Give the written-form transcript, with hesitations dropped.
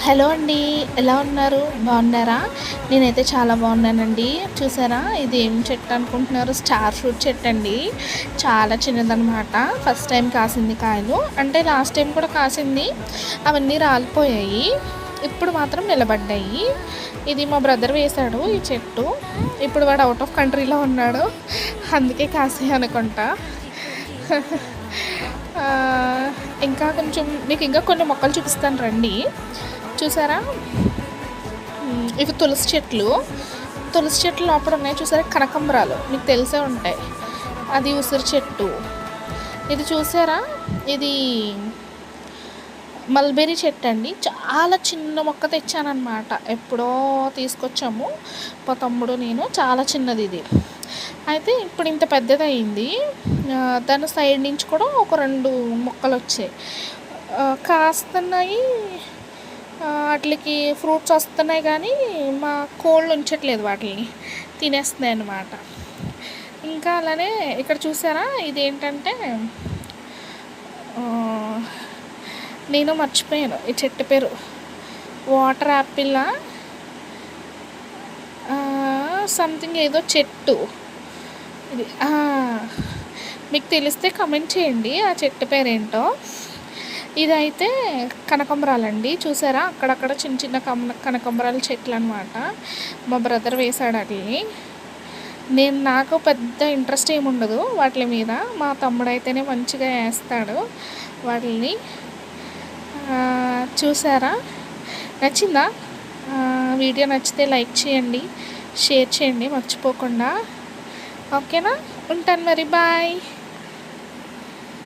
Hello అండి. ఎలా ఉన్నారు? బాగున్నారా? నేనైతే చాలా బాగున్నానండి. చూసారా ఇది ఏం చెట్టు అనుకుంటున్నారు? స్టార్ ఫ్రూట్ చెట్టు అండి. చాలా చిన్నదనమాట. ఫస్ట్ టైం కాసింది కాయలు. అంటే లాస్ట్ టైం కూడా కాసింది, అవన్నీ రాలిపోయాయి. ఇప్పుడు మాత్రం నిలబడ్డాయి. ఇది మా బ్రదర్ వేశాడు ఈ చెట్టు. ఇప్పుడు వాడు అవుట్ ఆఫ్ కంట్రీలో ఉన్నాడు, అందుకే కాసాయి అనుకుంటా. ఇంకా కొంచెం మీకు ఇంకా కొన్ని మొక్కలు చూపిస్తాను రండి. చూసారా, ఇవి తులసి చెట్లు. తులసి చెట్లు లోపల ఉన్నాయి చూసారా, కనకంబరాలు మీకు తెలిసే ఉంటాయి. అది ఉసిరి చెట్టు. ఇది చూసారా, ఇది మల్బెరీ చెట్టు అండి. చాలా చిన్న మొక్క తెచ్చానమాట, ఎప్పుడో తీసుకొచ్చాము మా తమ్ముడు నేను. చాలా చిన్నది ఇది. అయితే ఇప్పుడు ఇంత పెద్దది అయింది. దాని సైడ్ నుంచి కూడా ఒక 2 మొక్కలు వచ్చాయి, కాస్తున్నాయి. వాటికి ఫ్రూట్స్ వస్తున్నాయి, కానీ మా కోళ్ళు ఉంచట్లేదు, వాటిని తినేస్తున్నాయి అన్నమాట. ఇంకా అలానే ఇక్కడ చూసారా, ఇదేంటంటే నేను మర్చిపోయాను ఈ చెట్టు పేరు. వాటర్ యాపిల్ సంథింగ్ ఏదో చెట్టు ఇది. మీకు తెలిస్తే కమెంట్ చేయండి ఆ చెట్టు పేరేంటో. ఇదైతే కనకంబరాలండి. చూసారా, అక్కడక్కడ చిన్న చిన్న కనకంబరాల చెట్లు అనమాట. మా బ్రదర్ వేశాడు వాటిని. నాకు పెద్ద ఇంట్రెస్ట్ ఏముండదు వాటి మీద. మా తమ్ముడు అయితేనే మంచిగా వేస్తాడు వాటిని. చూసారా, నచ్చిందా? వీడియో నచ్చితే లైక్ చేయండి, షేర్ చేయండి మర్చిపోకుండా. ఓకేనా? ఉంటాను మరి, బాయ్.